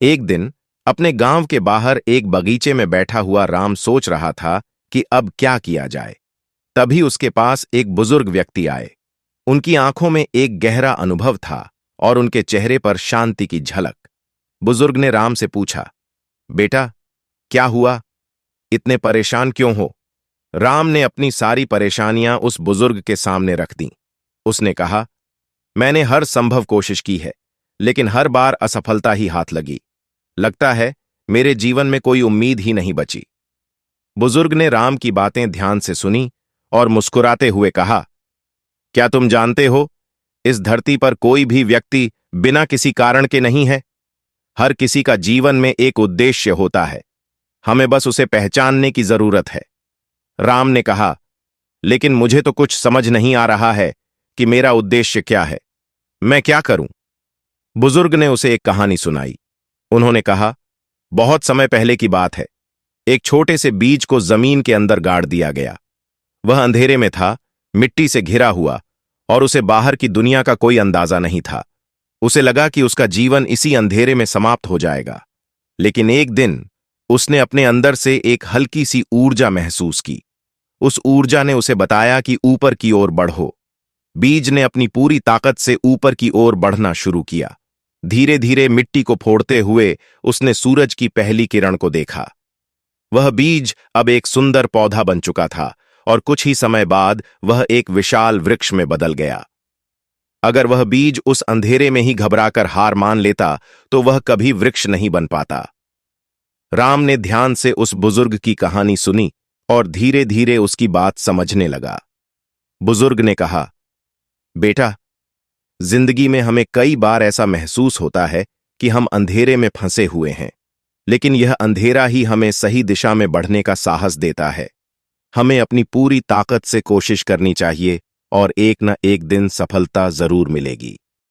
एक दिन अपने गांव के बाहर एक बगीचे में बैठा हुआ राम सोच रहा था कि अब क्या किया जाए। तभी उसके पास एक बुजुर्ग व्यक्ति आए। उनकी आंखों में एक गहरा अनुभव था और उनके चेहरे पर शांति की झलक। बुजुर्ग ने राम से पूछा, बेटा, क्या हुआ? इतने परेशान क्यों हो? राम ने अपनी सारी परेशानियां उस बुजुर्ग के सामने रख दी। उसने कहा, मैंने हर संभव कोशिश की है, लेकिन हर बार असफलता ही हाथ लगी। लगता है मेरे जीवन में कोई उम्मीद ही नहीं बची। बुजुर्ग ने राम की बातें ध्यान से सुनी और मुस्कुराते हुए कहा, क्या तुम जानते हो, इस धरती पर कोई भी व्यक्ति बिना किसी कारण के नहीं है। हर किसी का जीवन में एक उद्देश्य होता है, हमें बस उसे पहचानने की जरूरत है। राम ने कहा, लेकिन मुझे तो कुछ समझ नहीं आ रहा है कि मेरा उद्देश्य क्या है। मैं क्या करूं? बुजुर्ग ने उसे एक कहानी सुनाई। उन्होंने कहा, बहुत समय पहले की बात है। एक छोटे से बीज को जमीन के अंदर गाड़ दिया गया। वह अंधेरे में था, मिट्टी से घिरा हुआ, और उसे बाहर की दुनिया का कोई अंदाजा नहीं था। उसे लगा कि उसका जीवन इसी अंधेरे में समाप्त हो जाएगा। लेकिन एक दिन उसने अपने अंदर से एक हल्की सी ऊर्जा महसूस की। उस ऊर्जा ने उसे बताया कि ऊपर की ओर बढ़ो। बीज ने अपनी पूरी ताकत से ऊपर की ओर बढ़ना शुरू किया। धीरे धीरे मिट्टी को फोड़ते हुए उसने सूरज की पहली किरण को देखा। वह बीज अब एक सुंदर पौधा बन चुका था और कुछ ही समय बाद वह एक विशाल वृक्ष में बदल गया। अगर वह बीज उस अंधेरे में ही घबराकर हार मान लेता तो वह कभी वृक्ष नहीं बन पाता। राम ने ध्यान से उस बुजुर्ग की कहानी सुनी और धीरे धीरे उसकी बात समझने लगा। बुजुर्ग ने कहा, बेटा, जिंदगी में हमें कई बार ऐसा महसूस होता है कि हम अंधेरे में फंसे हुए हैं, लेकिन यह अंधेरा ही हमें सही दिशा में बढ़ने का साहस देता है। हमें अपनी पूरी ताकत से कोशिश करनी चाहिए और एक न एक दिन सफलता जरूर मिलेगी।